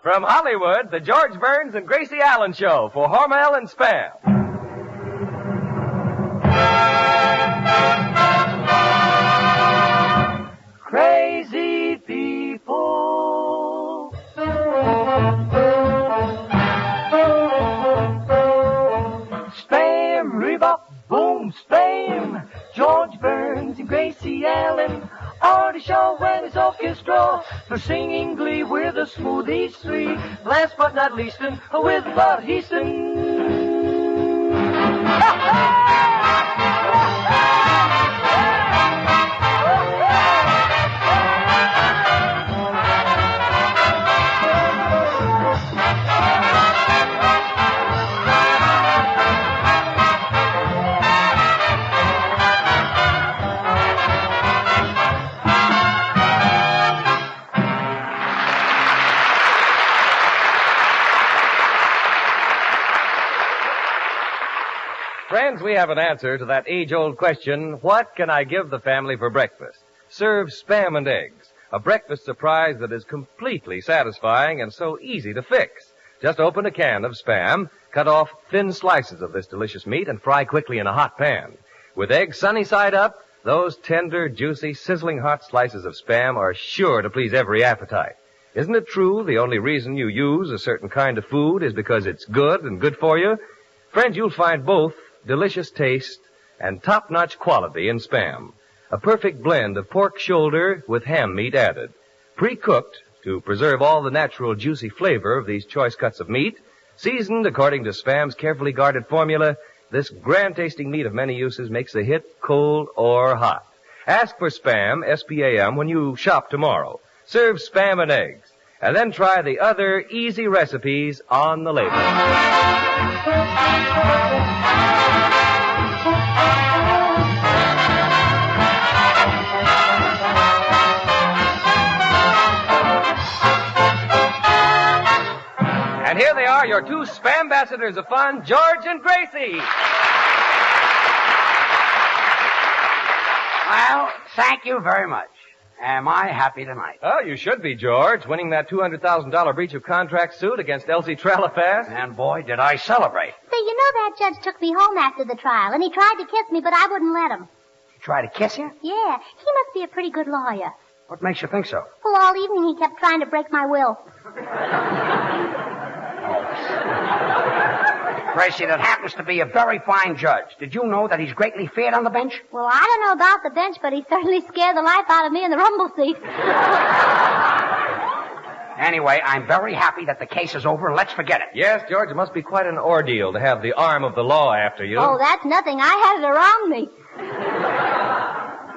From Hollywood, the George Burns and Gracie Allen Show for Hormel and Spam. Crazy people. Spam, rebop, boom, spam. George Burns and Gracie Allen are the show when it's orchestra for singing glee. We're the Smoothies Three. Last but not least, with Bud Heaston. Friends, we have an answer to that age-old question, what can I give the family for breakfast? Serve Spam and eggs, a breakfast surprise that is completely satisfying and so easy to fix. Just open a can of Spam, cut off thin slices of this delicious meat, and fry quickly in a hot pan. With eggs sunny side up, those tender, juicy, sizzling hot slices of Spam are sure to please every appetite. Isn't it true the only reason you use a certain kind of food is because it's good and good for you? Friends, you'll find both delicious taste and top-notch quality in Spam. A perfect blend of pork shoulder with ham meat added. Pre-cooked to preserve all the natural juicy flavor of these choice cuts of meat. Seasoned according to Spam's carefully guarded formula, this grand-tasting meat of many uses makes a hit cold or hot. Ask for Spam, S-P-A-M, when you shop tomorrow. Serve Spam and eggs. And then try the other easy recipes on the label. And here they are, your two Spam ambassadors of fun, George and Gracie. Well, thank you very much. Am I happy tonight? Oh, you should be, George, winning that $200,000 breach of contract suit against Elsie Trelafast. And boy, did I celebrate. Say, you know that judge took me home after the trial, and he tried to kiss me, but I wouldn't let him. He tried to kiss you? Yeah, he must be a pretty good lawyer. What makes you think so? Well, all evening he kept trying to break my will. Gracie, that happens to be a very fine judge. Did you know that he's greatly feared on the bench? Well, I don't know about the bench, but he certainly scared the life out of me in the rumble seat. Anyway, I'm very happy that the case is over, and let's forget it. Yes, George, it must be quite an ordeal to have the arm of the law after you. Oh, that's nothing. I had it around me.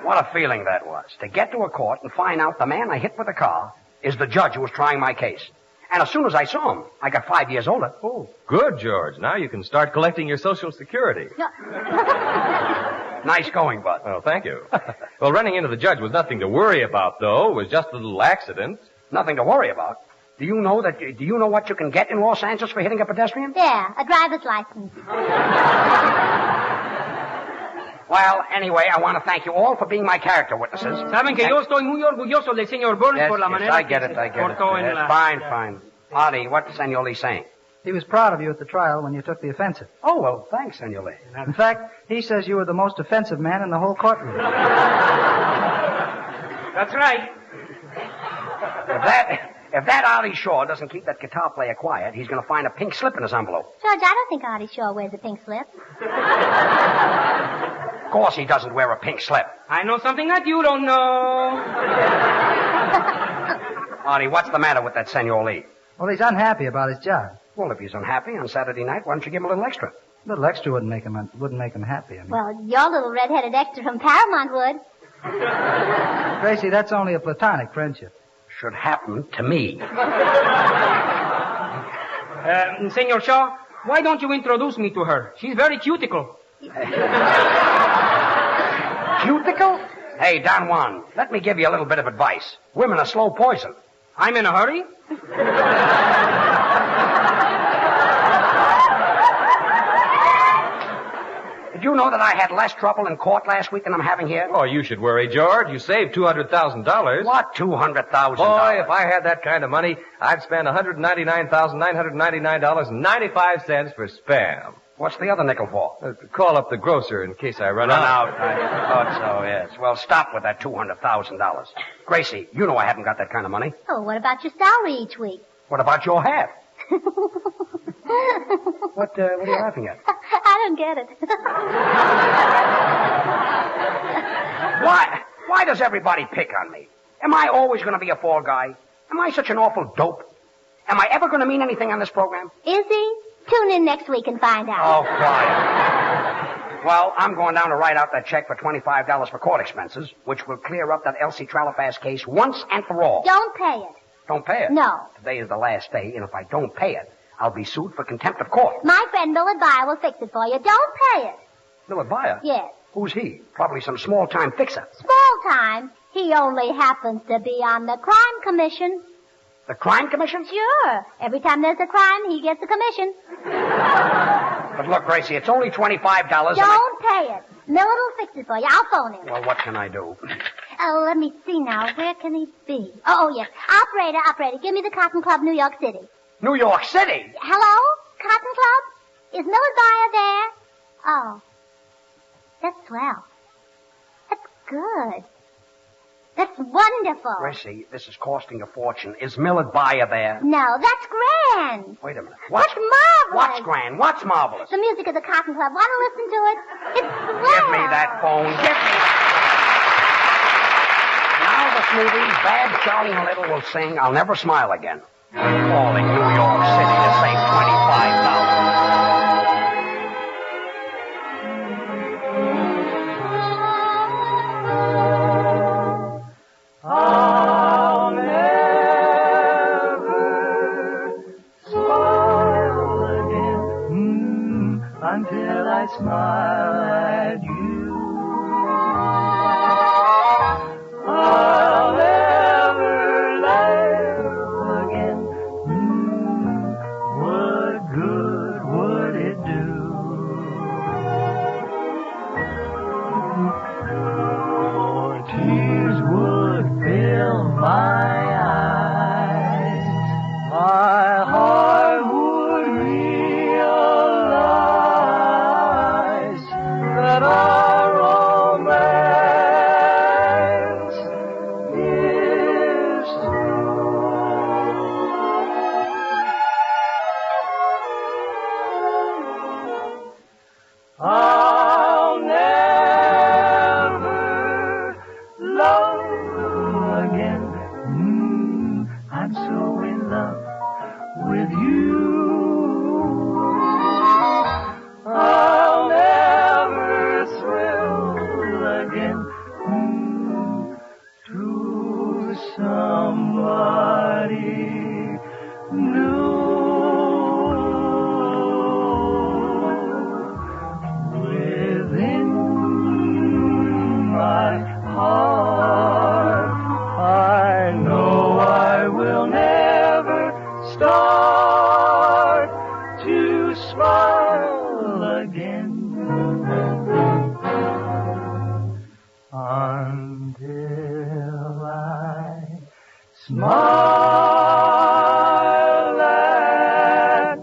What a feeling that was, to get to a court and find out the man I hit with a car is the judge who was trying my case. And as soon as I saw him, I got 5 years older. Oh, good, George. Now you can start collecting your Social Security. Nice going, Bud. Oh, thank you. Well, running into the judge was nothing to worry about, though. It was just a little accident. Nothing to worry about. Do you know what you can get in Los Angeles for hitting a pedestrian? Yeah, a driver's license. Well, anyway, I want to thank you all for being my character witnesses. Saben que yo estoy muy orgulloso del señor Burns por la manera I get it. Yes, fine. Artie, what's Senor Lee saying? He was proud of you at the trial when you took the offensive. Oh, well, thanks, Senor Lee. In fact, he says you were the most offensive man in the whole courtroom. That's right. If that Artie Shaw doesn't keep that guitar player quiet, he's going to find a pink slip in his envelope. George, I don't think Artie Shaw wears a pink slip. Of course he doesn't wear a pink slip. I know something that you don't know. Artie, what's the matter with that Senor Lee? Well, he's unhappy about his job. Well, if he's unhappy on Saturday night, why don't you give him a little extra? A little extra wouldn't make him happy. I mean. Well, your little red-headed extra from Paramount would. Gracie, that's only a platonic friendship. Should happen to me. Senor Shaw, why don't you introduce me to her? She's very cuticle. Cuticle? Hey, Don Juan, let me give you a little bit of advice. Women are slow poison. I'm in a hurry. Did you know that I I had less trouble in court last week than I'm having here? Oh, you should worry, George. You saved $200,000. What, $200,000? Boy, if I had that kind of money, I'd spend $199,999.95 for Spam. What's the other nickel for? Call up the grocer in case I run out. I thought so, yes. Well, stop with that $200,000. Gracie, you know I haven't got that kind of money. Oh, what about your salary each week? What about your hat? What are you laughing at? I don't get it. Why does everybody pick on me? Am I always going to be a fall guy? Am I such an awful dope? Am I ever going to mean anything on this program? Is he? Tune in next week and find out. Oh, quiet. Well, I'm going down to write out that check for $25 for court expenses, which will clear up that Elsie Tralifass case once and for all. Don't pay it. Don't pay it? No. Today is the last day, and if I don't pay it, I'll be sued for contempt of court. My friend Millard Byer will fix it for you. Don't pay it. Millard Byer? Yes. Who's he? Probably some small-time fixer. Small time. He only happens to be on the crime commission. The crime commission? Sure. Every time there's a crime, he gets a commission. But look, Gracie, it's only $25. Don't pay it. Millard will fix it for you. I'll phone him. Well, what can I do? Oh, let me see now. Where can he be? Oh, yes. Operator, give me the Cotton Club, New York City. New York City? Hello? Cotton Club? Is Millard Byer there? Oh. That's swell. That's good. That's wonderful. Gracie, this is costing a fortune. Is Millard Byer there? No, that's grand. Wait a minute. That's marvelous. What's grand? What's marvelous? The music of the Cotton Club. Want to listen to it? It's swell. Give me that phone. Give me Now the Smoothies, Bad, Charlie, and Little will sing I'll Never Smile Again. Calling New York City to save $25. I'll never smile again until I smile at you. I'll never laugh again. What good would it do? Your tears would fill my eyes. My heart would realize that our romance is through. I'll never love again. I'm so in love with you. I'll never thrill again to somebody new. Within my heart, I know I will never start to smile again until I smile at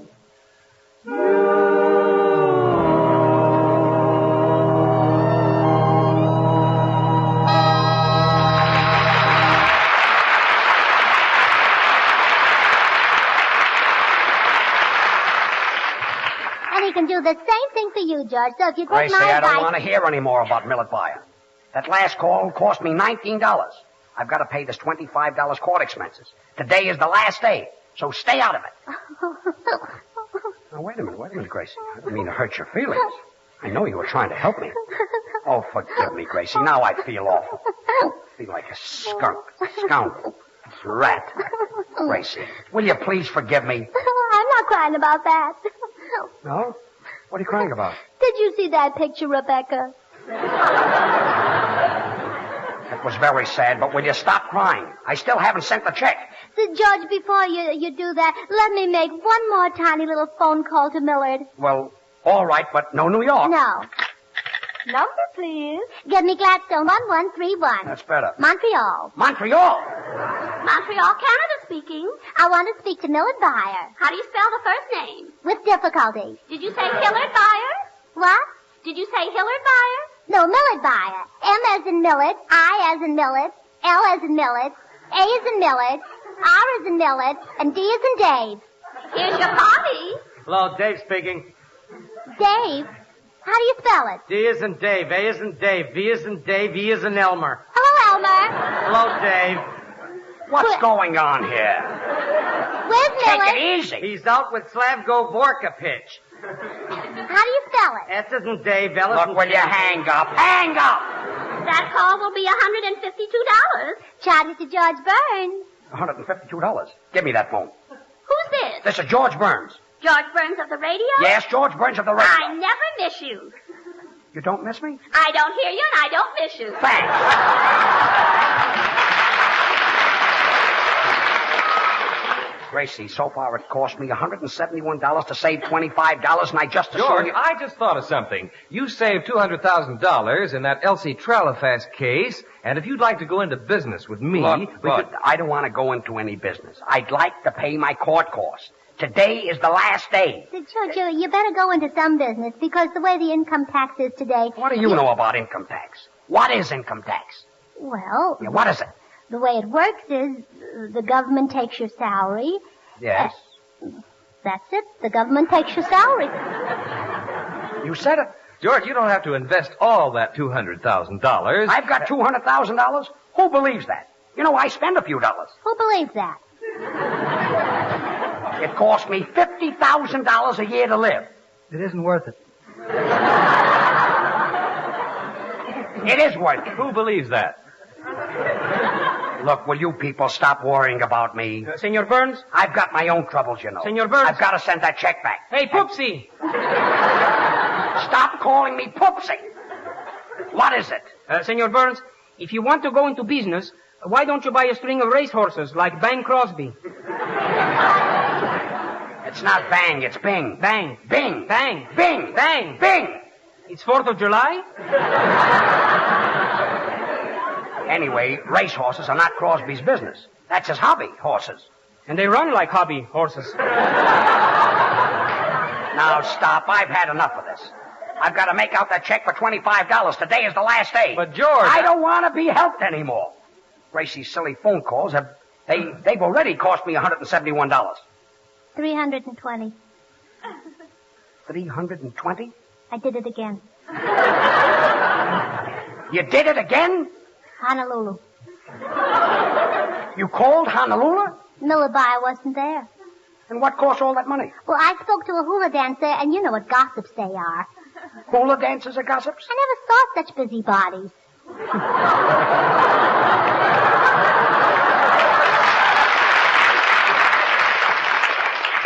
And he can do the same thing for you, George. So if you take Gracie, my I don't advice... want to hear any more about Millard Byer. That last call cost me $19. I've got to pay this $25 court expenses. Today is the last day, so stay out of it. Now, wait a minute, Gracie. I didn't mean to hurt your feelings. I know you were trying to help me. Oh, forgive me, Gracie. Now I feel awful. I feel like a skunk, scoundrel, rat. Gracie, will you please forgive me? I'm not crying about that. No? What are you crying about? Did you see that picture, Rebecca? It was very sad, but will you stop crying? I still haven't sent the check. George, before you do that, let me make one more tiny little phone call to Millard. Well, all right, but no New York. No. Number, please. Get me Gladstone 1131. That's better. Montreal. Montreal. Montreal, Canada speaking. I want to speak to Millard Byer. How do you spell the first name? With difficulty. Did you say Hillard Byer? What? Did you say Hillard Byer? No, Millard Byer. M as in Millard, I as in Millard, L as in Millard, A as in Millard, R as in Millard, and D as in Dave. Here's your party. Hello, Dave speaking. Dave? How do you spell it? D isn't Dave, A isn't Dave, V isn't Dave, E isn't Elmer. Hello, Elmer. Hello, Dave. What's going on here? Where's Take Millard? it easy. He's out with Slavko Vorkapich. How do you spell it? S isn't Dave, L Look, isn't will you hang up? Hang up! That call will be $152. Charges to George Burns. $152. Give me that phone. Who's this? This is George Burns. George Burns of the radio? Yes, George Burns of the radio. I never miss you. You don't miss me? I don't hear you and I don't miss you. Thanks. Gracie, so far it cost me $171 to save $25, and I just assumed George, you... I just thought of something. You saved $200,000 in that Elsie Tralafast case, and if you'd like to go into business with me, Look, I don't want to go into any business. I'd like to pay my court costs. Today is the last day. George, you better go into some business because the way the income tax is today... What do you know about income tax? What is income tax? Well, Yeah, what is it? the way it works is the government takes your salary. Yes. That's it. The government takes your salary. You said it. George, you don't have to invest all that $200,000. I've got $200,000. Who believes that? You know, I spend a few dollars. Who believes that? It costs me $50,000 a year to live. It isn't worth it. It is worth it. Who believes that? Look, will you people stop worrying about me? Senor Burns? I've got my own troubles, you know. Senor Burns? I've got to send that check back. Hey, Poopsie! Stop calling me Poopsie. What is it? Senor Burns, if you want to go into business, why don't you buy a string of racehorses like Bang Crosby? It's not Bang, it's Bing. Bang. Bing. Bang. Bing. Bang. Bing. It's 4th of July? Anyway, racehorses are not Crosby's business. That's his hobby, horses. And they run like hobby horses. Now stop. I've had enough of this. I've got to make out that check for $25. Today is the last day. But, George... I don't want to be helped anymore. Gracie's silly phone calls they've already cost me $171. 320. 320? I did it again. You did it again? Honolulu. You called Honolulu? Millard Byer wasn't there. And what cost all that money? Well, I spoke to a hula dancer, and you know what gossips they are. Hula dancers are gossips? I never saw such busybodies.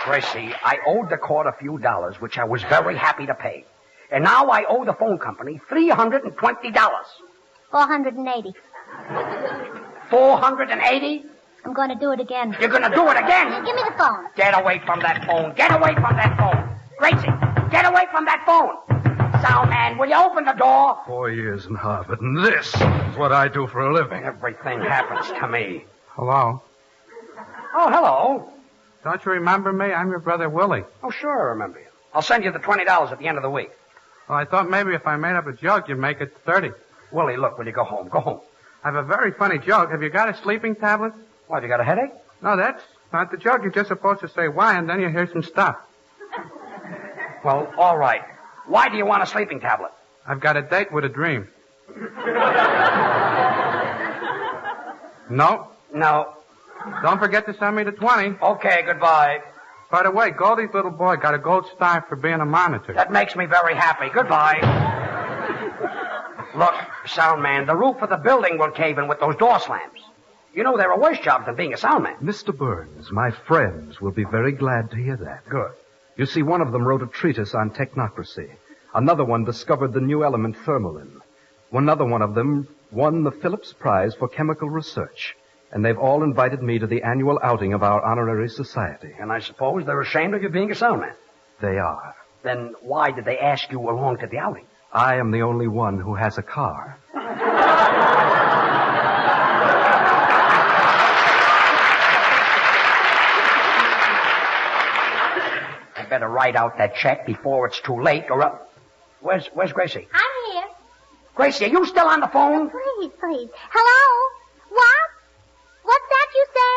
Gracie, I owed the court a few dollars, which I was very happy to pay. And now I owe the phone company $320. 480. 480? I'm going to do it again. You're going to do it again? Give me the phone. Get away from that phone. Get away from that phone. Gracie, get away from that phone. Sound man, will you open the door? 4 years in Harvard, and this is what I do for a living. Everything happens to me. Hello? Oh, hello. Don't you remember me? I'm your brother Willie. Oh, sure, I remember you. I'll send you the $20 at the end of the week. Well, I thought maybe if I made up a joke, you'd make it 30. Willie, look, will you go home? Go home. I have a very funny joke. Have you got a sleeping tablet? What, you got a headache? No, that's not the joke. You're just supposed to say why, and then you hear some stuff. Well, all right. Why do you want a sleeping tablet? I've got a date with a dream. No? No. Don't forget to send me the 20. Okay, goodbye. By the way, Goldie's little boy got a gold star for being a monitor. That makes me very happy. Goodbye. Look, sound man, the roof of the building will cave in with those door slams. You know, there are worse jobs than being a sound man. Mr. Burns, my friends will be very glad to hear that. Good. You see, one of them wrote a treatise on technocracy. Another one discovered the new element thermalin. Another one of them won the Phillips Prize for chemical research. And they've all invited me to the annual outing of our honorary society. And I suppose they're ashamed of you being a sound man. They are. Then why did they ask you along to the outing? I am the only one who has a car. I better write out that check before it's too late, or where's Gracie? I'm here. Gracie, are you still on the phone? Please. Hello? What? What's that you say?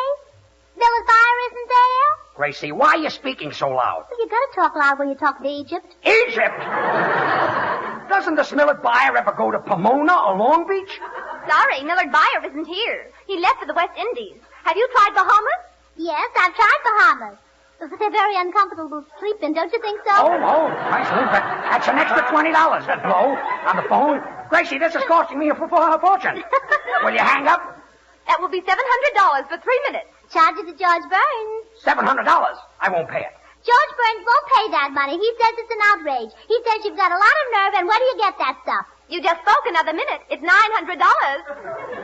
Miller's buyer isn't there? Gracie, why are you speaking so loud? Well, you gotta talk loud when you talk to Egypt. Egypt? Doesn't the Millard buyer ever go to Pomona or Long Beach? Sorry, Millard buyer isn't here. He left for the West Indies. Have you tried Bahamas? Yes, I've tried Bahamas. But they're very uncomfortable to sleep in, don't you think so? Oh, nice. That's an extra $20, that blow, on the phone. Gracie, this is costing me a fortune. Will you hang up? That will be $700 for 3 minutes. Charge it to George Burns. $700? I won't pay it. George Burns won't pay that money. He says it's an outrage. He says you've got a lot of nerve, and where do you get that stuff? You just spoke another minute. It's $900.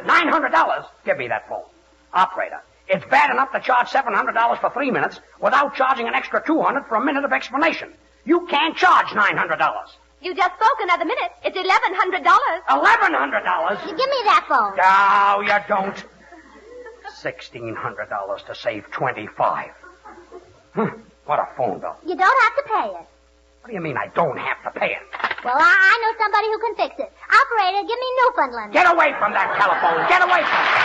$900? Give me that phone. Operator, it's bad enough to charge $700 for 3 minutes without charging an extra $200 for a minute of explanation. You can't charge $900. You just spoke another minute. It's $1,100. $1,100? You give me that phone. No, you don't. $1,600 to save $25. What a phone bill. You don't have to pay it. What do you mean I don't have to pay it? Well, I know somebody who can fix it. Operator, give me Newfoundland. Get away from that telephone. Get away from it.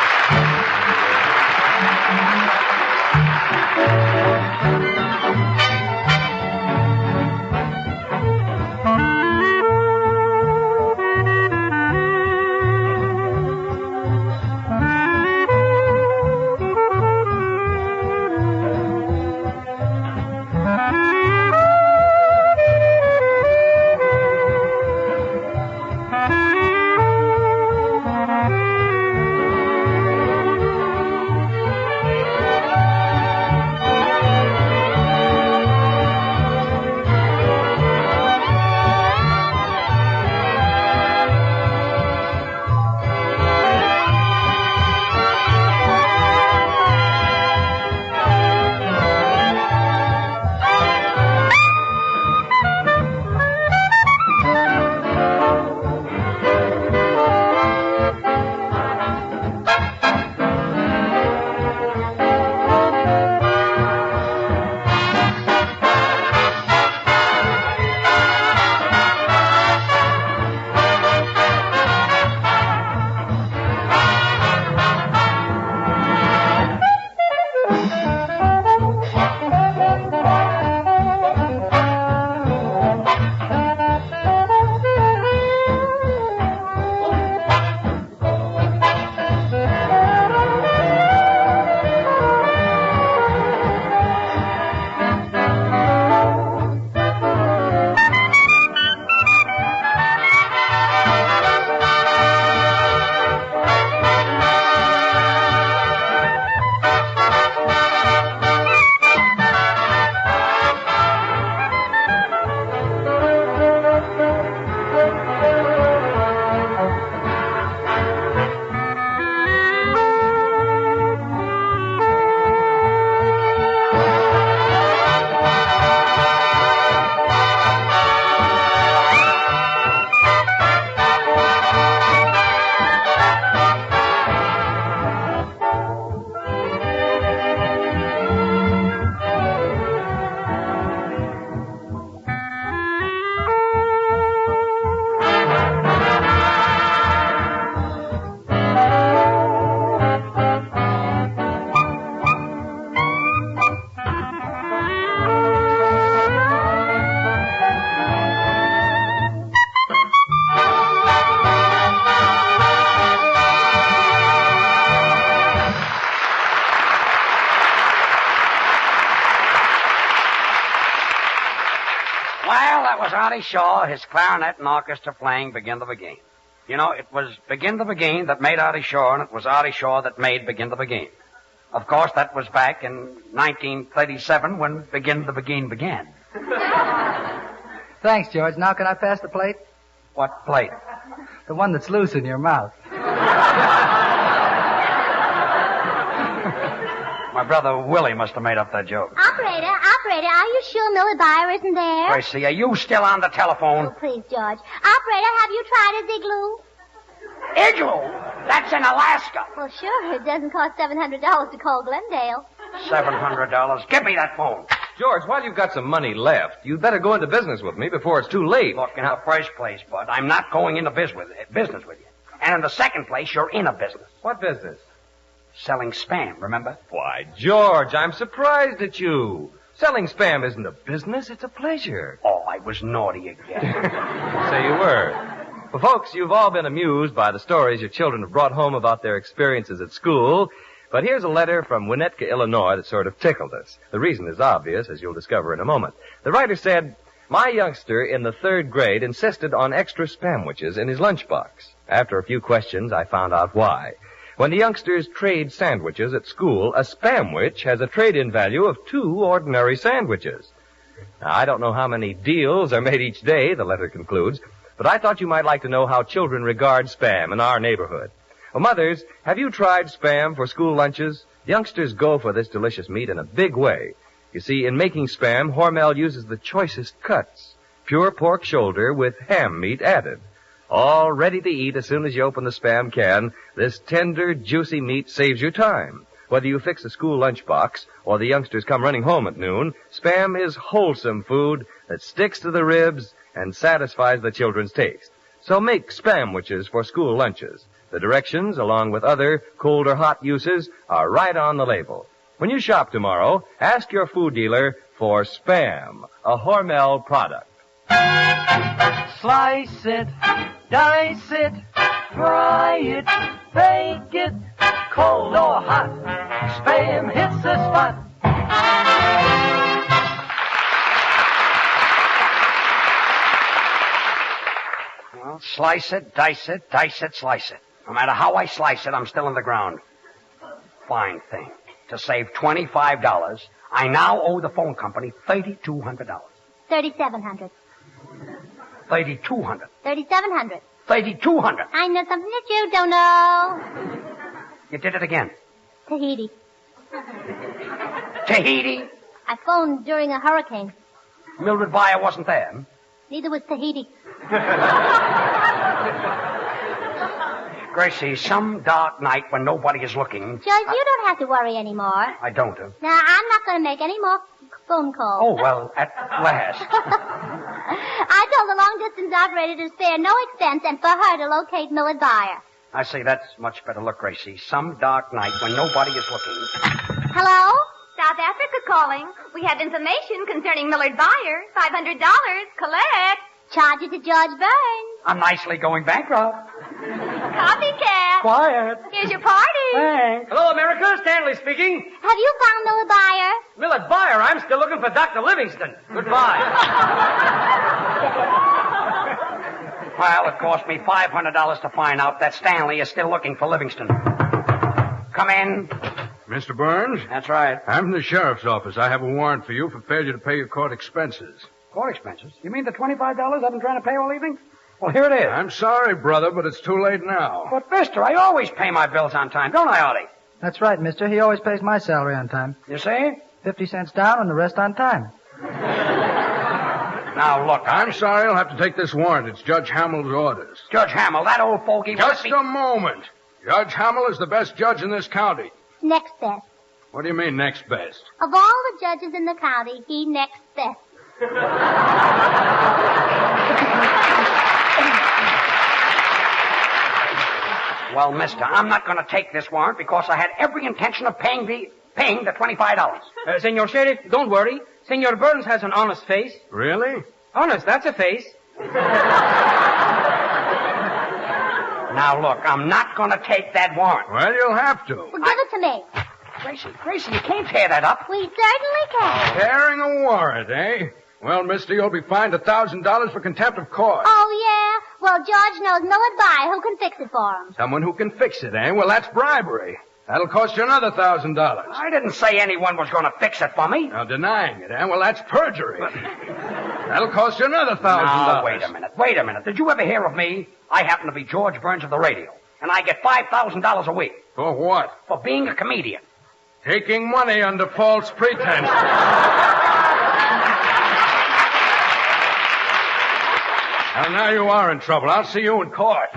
Artie Shaw, his clarinet and orchestra playing Begin the Beguine. You know, it was Begin the Beguine that made Artie Shaw, and it was Artie Shaw that made Begin the Beguine. Of course, that was back in 1937 when Begin the Beguine began. Thanks, George. Now can I pass the plate? What plate? The one that's loose in your mouth. My brother Willie must have made up that joke. Operator, Operator, are you sure Millard Byer isn't there? Gracie, are you still on the telephone? Oh, please, George. Operator, have you tried his igloo? Igloo? That's in Alaska. Well, sure. It doesn't cost $700 to call Glendale. $700. Give me that phone. George, while you've got some money left, you'd better go into business with me before it's too late. Look, in the first place, Bud, I'm not going into business with you. And in the second place, you're in a business. What business? Selling spam, remember? Why, George, I'm surprised at you. Selling spam isn't a business, it's a pleasure. Oh, I was naughty again. So you were. Well, folks, you've all been amused by the stories your children have brought home about their experiences at school. But here's a letter from Winnetka, Illinois that sort of tickled us. The reason is obvious, as you'll discover in a moment. The writer said, my youngster in the 3rd grade insisted on extra spamwiches in his lunchbox. After a few questions, I found out why. When the youngsters trade sandwiches at school, a spamwich has a trade-in value of 2 ordinary sandwiches. Now, I don't know how many deals are made each day, the letter concludes, but I thought you might like to know how children regard spam in our neighborhood. Well, mothers, have you tried spam for school lunches? Youngsters go for this delicious meat in a big way. You see, in making spam, Hormel uses the choicest cuts, pure pork shoulder with ham meat added. All ready to eat as soon as you open the spam can, this tender, juicy meat saves you time. Whether you fix a school lunchbox or the youngsters come running home at noon, spam is wholesome food that sticks to the ribs and satisfies the children's taste. So make spamwiches for school lunches. The directions, along with other cold or hot uses, are right on the label. When you shop tomorrow, ask your food dealer for Spam, a Hormel product. Slice it, dice it, fry it, bake it, cold or hot, Spam hits the spot. Well, slice it, dice it, slice it. No matter how I slice it, I'm still in the ground. Fine thing. To save $25, I now owe the phone company $3,200. $3,700. $3,200. $3,700. $3,200. I know something that you don't know. You did it again. Tahiti. Tahiti? I phoned during a hurricane. Mildred Byer wasn't there. Neither was Tahiti. Gracie, some dark night when nobody is looking... Judge, you don't have to worry anymore. I don't. Now, I'm not going to make any more phone calls. Oh, well, at last. I told the long-distance operator to spare no expense and for her to locate Millard Byer. I say that's much better. Look, Gracie, some dark night when nobody is looking... Hello? South Africa calling. We have information concerning Millard Byer. $500. Collect. Charge it to George Burns. I'm nicely going bankrupt. Copycat. Quiet. Here's your party. Thanks. Hello, America. Stanley speaking. Have you found Millard Byer? Millard Byer, I'm still looking for Dr. Livingston. Goodbye. Well, it cost me $500 to find out that Stanley is still looking for Livingston. Come in. Mr. Burns? That's right. I'm from the sheriff's office. I have a warrant for you for failure to pay your court expenses. Court expenses? You mean the $25 I've been trying to pay all evening? Well, here it is. I'm sorry, brother, but it's too late now. But, mister, I always pay my bills on time, don't I, Artie? That's right, mister. He always pays my salary on time. You see? 50 cents down and the rest on time. Now, look, I'm sorry. I'll have to take this warrant. It's Judge Hamill's orders. Judge Hamill, that old fogey... Just a moment. Judge Hamill is the best judge in this county. Next best. What do you mean, next best? Of all the judges in the county, he next best. Well, mister, I'm not going to take this warrant because I had every intention of paying the $25. Senor Sheriff, don't worry. Senor Burns has an honest face. Really? Honest, that's a face. Now, look, I'm not going to take that warrant. Well, you'll have to. Well, give it to me. Gracie, you can't tear that up. We certainly can. Tearing a warrant, eh? Well, mister, you'll be fined $1,000 for contempt of court. Oh, yeah? Well, George knows Millard Byer who can fix it for him. Someone who can fix it, eh? Well, that's bribery. That'll cost you another $1,000. I didn't say anyone was going to fix it for me. Now, denying it, eh? Well, that's perjury. That'll cost you another $1,000. Now, wait a minute. Did you ever hear of me? I happen to be George Burns of the radio, and I get $5,000 a week. For what? For being a comedian. Taking money under false pretenses. Well, now you are in trouble. I'll see you in court.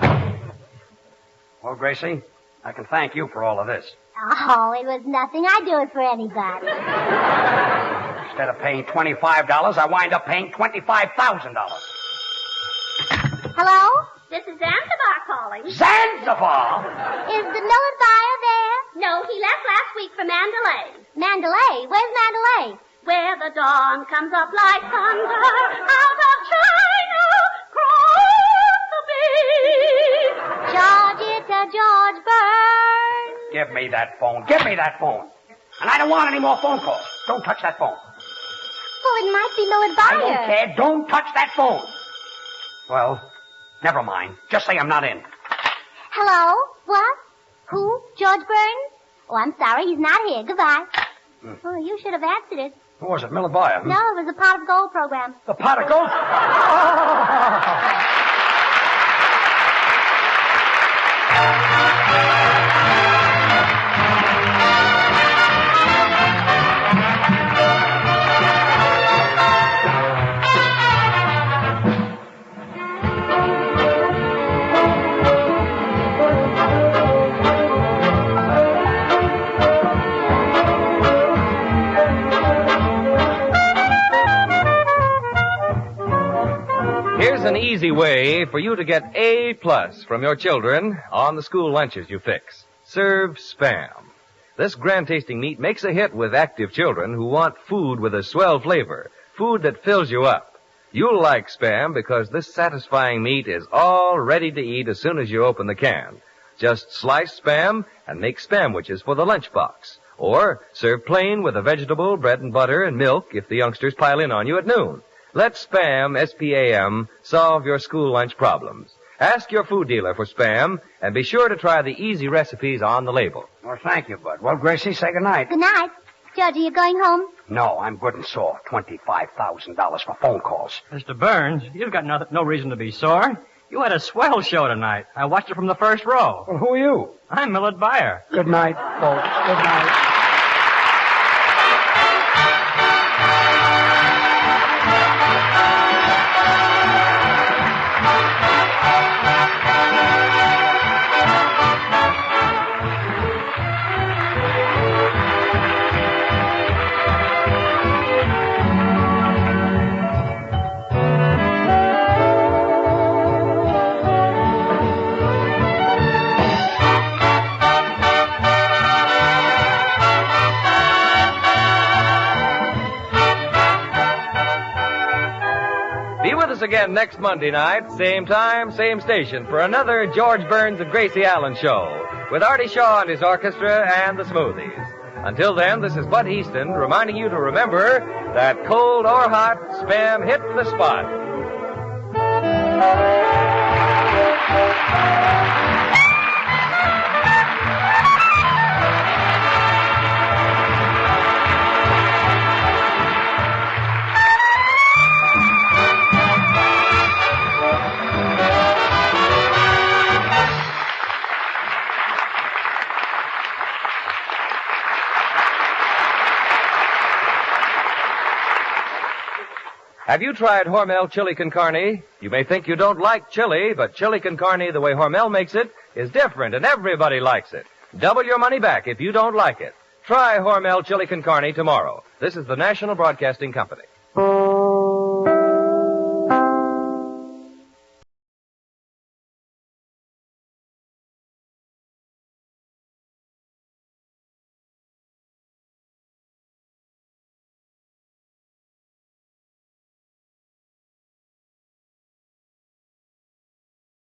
Well, Gracie, I can thank you for all of this. Oh, it was nothing. I'd do it for anybody. Instead of paying $25, I wind up paying $25,000. Hello? This is Zanzibar calling. Zanzibar? Is the Millard buyer there? No, he left last week for Mandalay. Mandalay? Where's Mandalay? Where the dawn comes up like thunder out of China, cross the bay. Georgetta, George Burns. Give me that phone. Give me that phone. And I don't want any more phone calls. Don't touch that phone. Well, it might be Millard I buyer. don't care. Don't touch that phone. Well, never mind. Just say I'm not in. Hello? What? Who? George Burns? Oh, I'm sorry. He's not here. Goodbye. Oh, you should have answered it. Who was it? Millard Buyer? No, it was the Pot of Gold program. The Pot of Gold? Here's an easy way for you to get A+ from your children on the school lunches you fix. Serve Spam. This grand-tasting meat makes a hit with active children who want food with a swell flavor, food that fills you up. You'll like Spam because this satisfying meat is all ready to eat as soon as you open the can. Just slice Spam and make Spamwiches for the lunchbox. Or serve plain with a vegetable, bread and butter, and milk if the youngsters pile in on you at noon. Let Spam, S-P-A-M, solve your school lunch problems. Ask your food dealer for Spam, and be sure to try the easy recipes on the label. Well, thank you, Bud. Well, Gracie, say goodnight. Good night. George, are you going home? No, I'm good and sore. $25,000 for phone calls. Mr. Burns, you've got no reason to be sore. You had a swell show tonight. I watched it from the first row. Well, who are you? I'm Millard Buyer. Good night, folks. Good night. Be with us again next Monday night, same time, same station, for another George Burns and Gracie Allen show, with Artie Shaw and his orchestra and the Smoothies. Until then, this is Bud Easton reminding you to remember that cold or hot, Spam hit the spot. Have you tried Hormel Chili Con Carne? You may think you don't like chili, but Chili Con Carne, the way Hormel makes it, is different, and everybody likes it. Double your money back if you don't like it. Try Hormel Chili Con Carne tomorrow. This is the National Broadcasting Company.